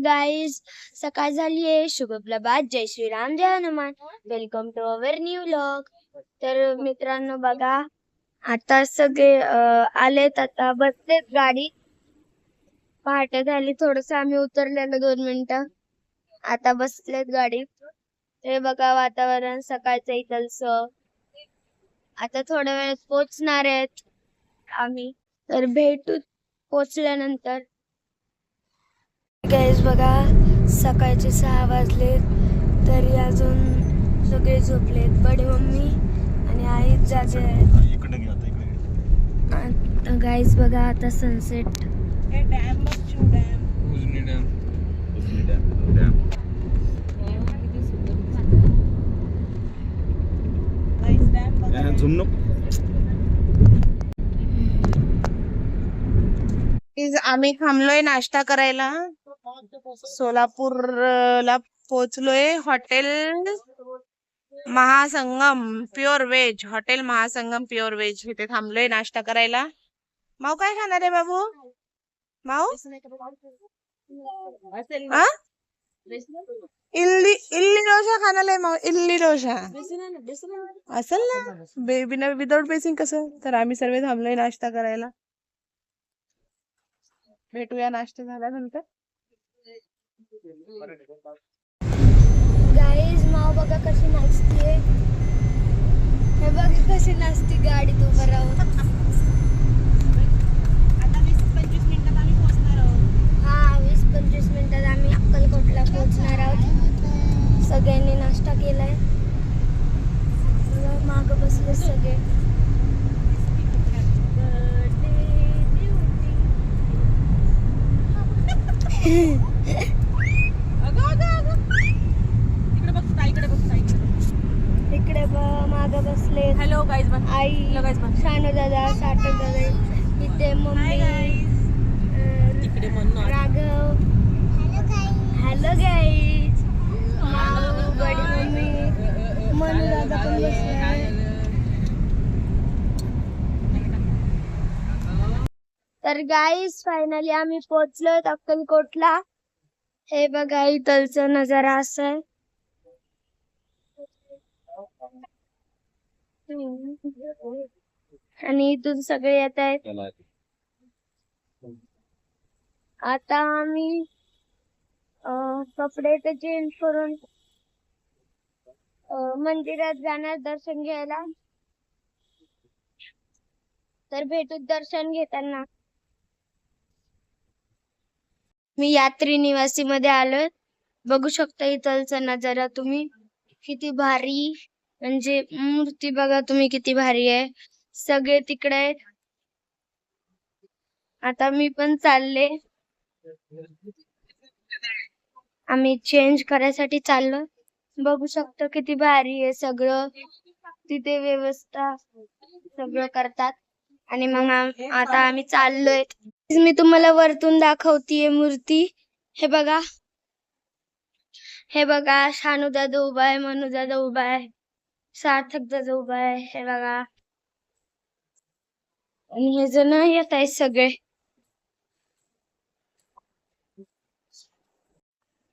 Guys सकाळ झाली आहे. शुभप्रभात, जय श्रीराम, जय Hanuman. Welcome to our new vlog. तर मित्रांनो बघा, आता सगळे आलेत, आता बसलेत गाडी. पहाटे झाली, थोडस आम्ही उतरलेलो 2 मिनिटं, आता बसलेत गाडीत. हे बघा वातावरण सकाळचं इथलचं. आता थोड्या वेळात पोहोचणार आहेत आम्ही, तर भेटू पोहोचल्यानंतर. गाईज बघा, सकाळचे 6 वाजलेत तरी अजून सगळे झोपलेत. बडे मम्मी आणि आई जागे आहेत. गाईज बघा, आता सनसेट. आम्ही थांबलोय नाश्ता करायला. सोलापूरला पोहोचलोय. Hotel Mahasangam pure veg, hotel Mahasangam pure veg इथे थांबलोय नाश्ता करायला. माऊ काय खाणार आहे बाबू? माऊ इल्ली इल्ली डोसा खाणार आहे माऊ. इल्ली डोसा असेल ना, बिना विदाउट बेसिंग कसं. तर आम्ही सर्व थांबलोय नाश्ता करायला. भेटूया नाश्ता झाल्यानंतर. गाईज माव बघा कशी नाचतीये. हे बघा कशी नाचती गाडीत उभं राहून. आता 20-25 मिनिटात आम्ही पोहोचणार आहोत. हा, 20-25 मिनिटात आम्ही अक्कलकोटला पोहोचणार आहोत. सगळ्यांनी नाश्ता केलाय. माग बसले सगळे. इकडे माग बसले. हॅलो गाईज, आई, शानू दादा, सार्थक दादा, इथे mummy, Raghav. Hello guys. Mau, बडी मम्मी, मनू दादा पण बसलाय. तर गाईज फायनली आम्ही पोहोचलोय अक्कलकोटला. हे बघा इथलचा नजारा असा आहे. आणि इथून सगळे येत आहेत. आता आम्ही कपडे ते चेंज करून मंदिरात जाणार दर्शन घ्यायला. तर भेटू दर्शन घेताना. मी यात्री निवासी मध्ये आलोय. बघू शकता इथलचा नजारा तुम्ही. किती भारी, म्हणजे मूर्ती बघा तुम्ही किती भारी आहे. सगळे तिकडे आहेत. आता मी पण चालले. आम्ही चेंज करायसाठी चाललो. बघू शकतो किती भारी आहे सगळं. तिथे व्यवस्था सगळं करतात. आणि मग आता आम्ही चाललोय. मी तुम्हाला वरतून दाखवतीये मूर्ती. हे बघा, हे बघा, शानू दादा उभा आहे, मनू दादा उभा आहे, सार्थक दादा उभा आहे. हे बघा, आणि हे जण येत आहेत सगळे.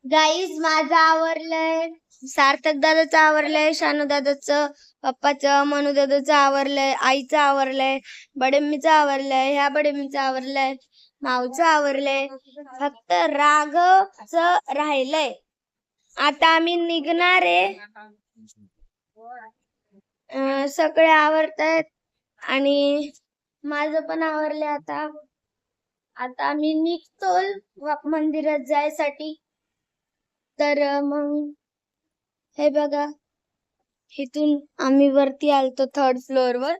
गाईज माझं आवरलंय, सार्थक दादाचं आवरलंय, शानू दादाचं, पप्पाचं, मनू दादाचं आवरलंय, आईचं आवरलंय, बडेम्मीचं आवरलंय, ह्या बडेम्मीचं आवरलंय, माऊचं आवरलंय. फक्त राघवचं राहिलंय. आता आम्ही निघणार आहे. सगळे आवरतायत आणि माझं पण आवरलंय. आता आम्ही निघतोय मंदिरात जायसाठी. तर मग हे बघा, इथून आम्ही वरती आलतो 3rd फ्लोअर वर.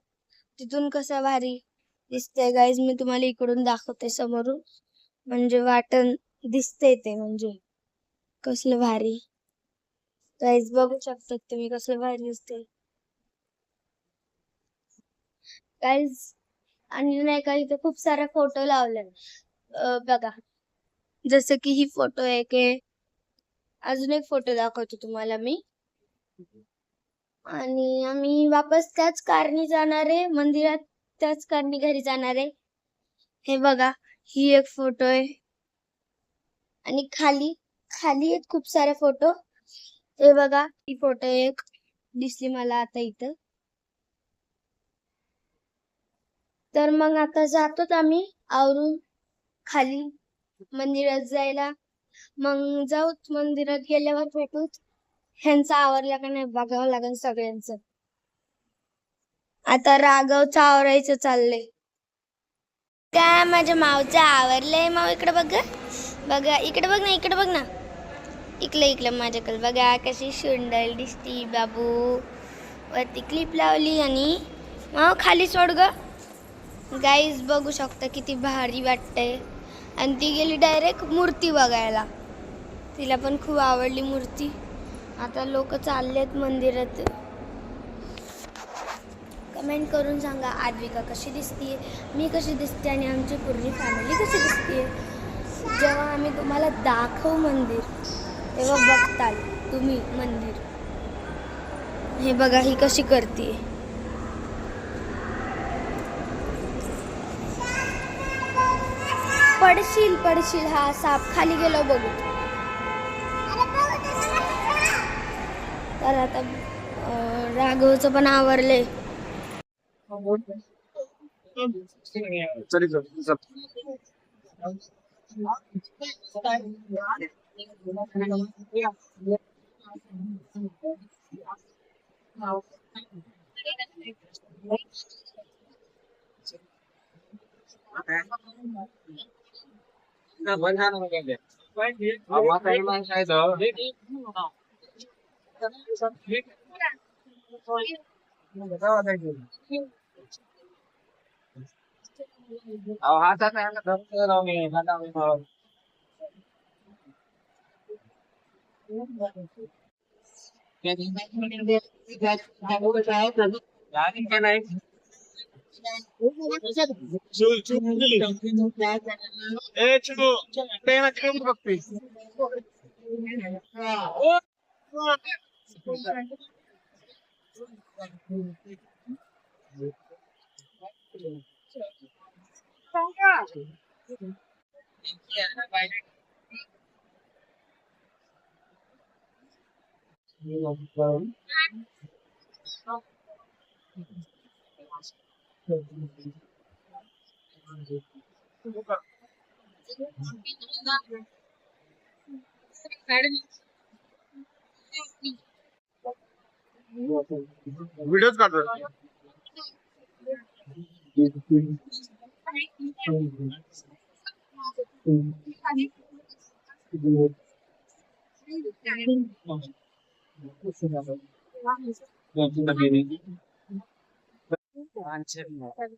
तिथून कसं भारी दिसतंय गाईज. मी तुम्हाला इकडून दाखवते समोरून, म्हणजे वाटण दिसतंय ते, म्हणजे कसलं भारी. गाईज बघू शकतात तुम्ही कसलं भारी दिसतंय गाईज. आणि नाही का इथे खूप सारे फोटो लावले बघा. जसं की ही फोटो एक आहे. अजून एक फोटो दाखवतो तुम्हाला मी. आणि आम्ही वापस त्याच कारनी जाणार आहे मंदिरात, त्याच कारनी घरी जाणार आहे. हे बघा, ही एक फोटो आहे. आणि खाली खाली आहेत खूप सारे फोटो. हे बघा, ही फोटो एक दिसली मला आता इथं. तर मग आता जातोच आम्ही आवरून खाली मंदिरात जायला. मग जाऊ मंदिरात गेल्यावर भेटूच. ह्यांचं आवरलं का नाही बघावं लागेल सगळ्यांचं. आता राघवचं आवरायचं चाललंय. काय माझ्या मावचं आवरलंय. माव इकडे बघ गं. बघा इकडे बघ ना, इकडे बघ ना. इकडं माझ्याकडे बघा कशी सुंदर दिसती बाबू. वरती क्लिप लावली आणि माव खाली सोड ग. गाईज बघू शकता किती भारी वाटतंय. आणि ती गेली डायरेक्ट मूर्ती बघायला. तिला पण खूप आवडली मूर्ती. आता लोक चाललेत मंदिरात. कमेंट करून सांगा आद्विका कशी दिसतीये, मी कशी दिसते आणि आमची पूर्ण फॅमिली कशी दिसतीये. जेव्हा आम्ही तुम्हाला दाखवू मंदिर तेव्हा बघताल तुम्ही मंदिर. हे बघा ही कशी करते. पडशील पडशील. हा साप खाली गेलो बघू. तर आता राघवचं पण आवरले. व्हिडिओच काढतो.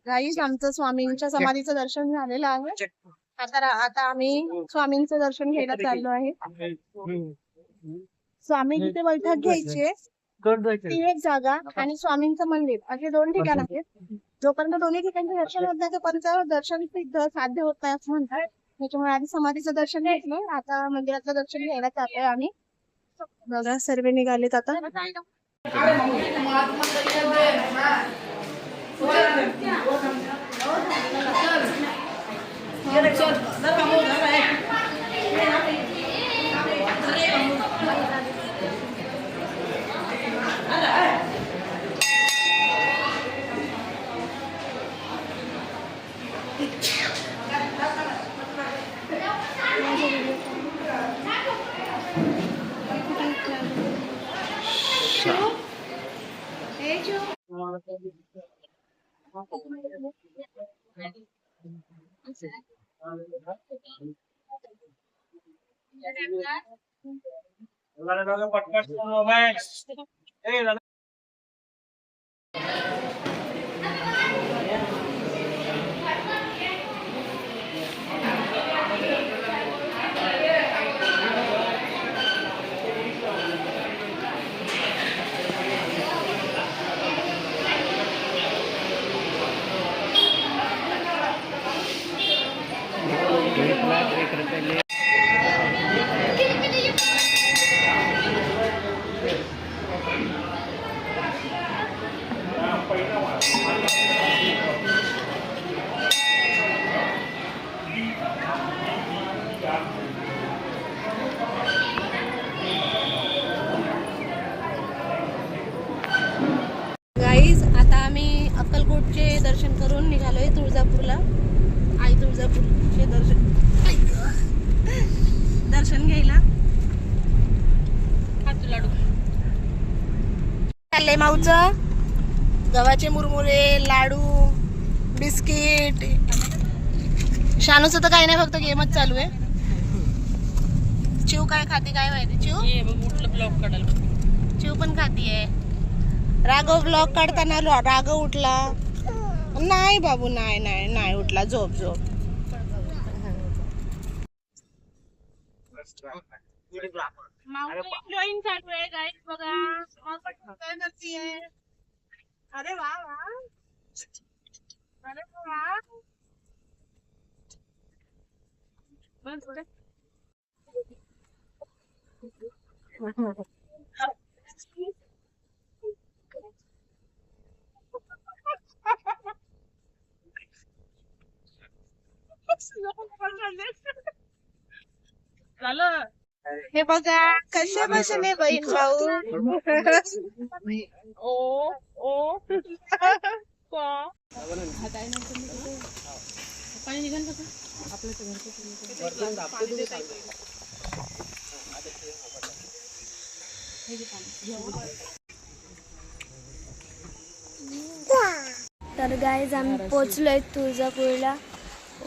गाईस आमचं स्वामींच्या समाधीचं दर्शन झालेलं आहे. आता आम्ही स्वामींचं दर्शन घ्यायला चाललो आहे. स्वामी तिथे बैठक घ्यायची. ती एक जागा आणि स्वामींचं मंदिर असे 2 ठिकाण आहेत. जोपर्यंत दोन्ही ठिकाणचे दर्शन होत नाही तोपर्यंत दर्शन सिद्ध साध्य होत नाही असं म्हणतात. त्याच्यामुळे आधी समाधीचं दर्शन घेतलं. आता मंदिराचं दर्शन घ्यायला चाललोय आम्ही. बघा सर्व निघालेत आता. हे दर्शन घ्यायला. चाललंय माऊचं गव्हाचे मुरमुरे, लाडू, बिस्किट. शानूचं तर काही नाही, फक्त गेमच चालू आहे. चिव काय खाते काय माहिती. चिव पण खातीये. राघव ब्लॉग काढताना राघव उठला नाही बाबू, नाही नाही नाही उठला. झोप झोप. जॉईन चालू आहे गाईस बघा. काय करतीये? अरे वा वा, अरे वा. हे बघा कशा बसले बहीण भाऊ. ओ ओ तर गाईज आम्ही पोचलोय तुळजापूरला.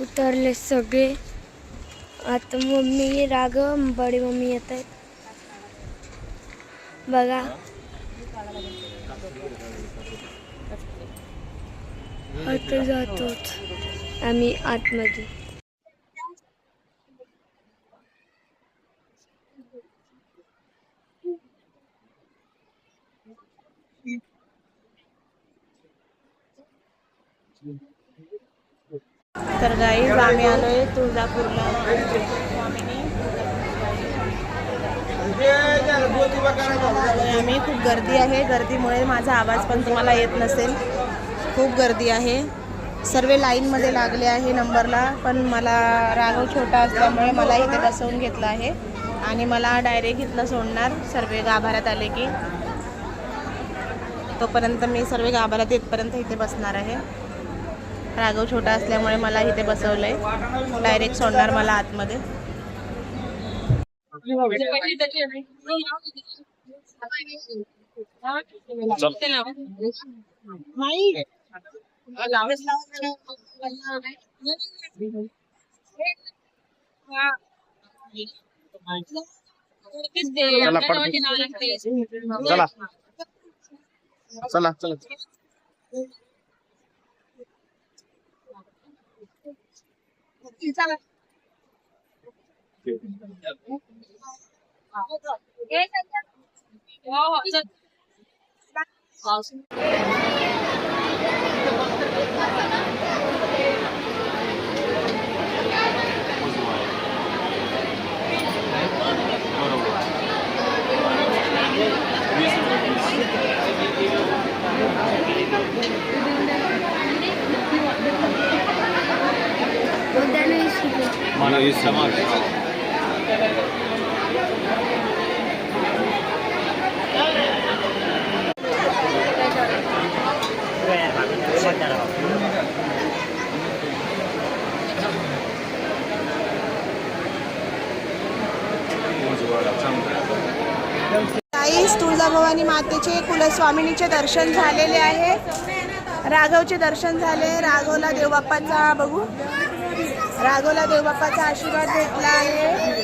उतरले सगळे. आता मम्मी, राघव, बडी मम्मी येत आहेत बघा. आता जातोच आम्ही आतमध्ये. तर गाईज आम्ही आलोय तुळजापूरला. आम्ही खूप गर्दी आहे. गर्दीमुळे माझा आवाज पण तुम्हाला येत नसेल. खूप गर्दी आहे. सर्व लाईनमध्ये लागले आहे नंबरला. पण मला राघव छोटा असल्यामुळे मला इथे बसवून घेतलं आहे आणि मला डायरेक्ट इथलं सोडणार. सर्व गाभाऱ्यात आले की तोपर्यंत मी सर्व गाभाऱ्यात येतपर्यंत इथे बसणार आहे. राघव छोटा असल्यामुळे मला इथे बसवलंय. डायरेक्ट सोडणार मला आतमध्ये. चला चला चला. गाईस तुळजाभवानी मातेचे कुलस्वामिनीचे दर्शन झालेले आहे. राघवचे दर्शन झाले. राघवला देवबाप्पाचा बघू. राघवला देवबाप्पाचा आशीर्वाद भेटला आहे.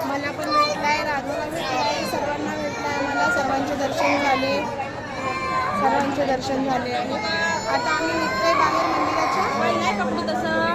मला पण भेटला आहे. राघवला भेटला आहे. सर्वांना भेटला आहे. मला सर्वांचे दर्शन झाले. सर्वांचे दर्शन झाले आहे. आता आम्ही निघतोय बाहेर मंदिराच्या. नाही पकडू तसं.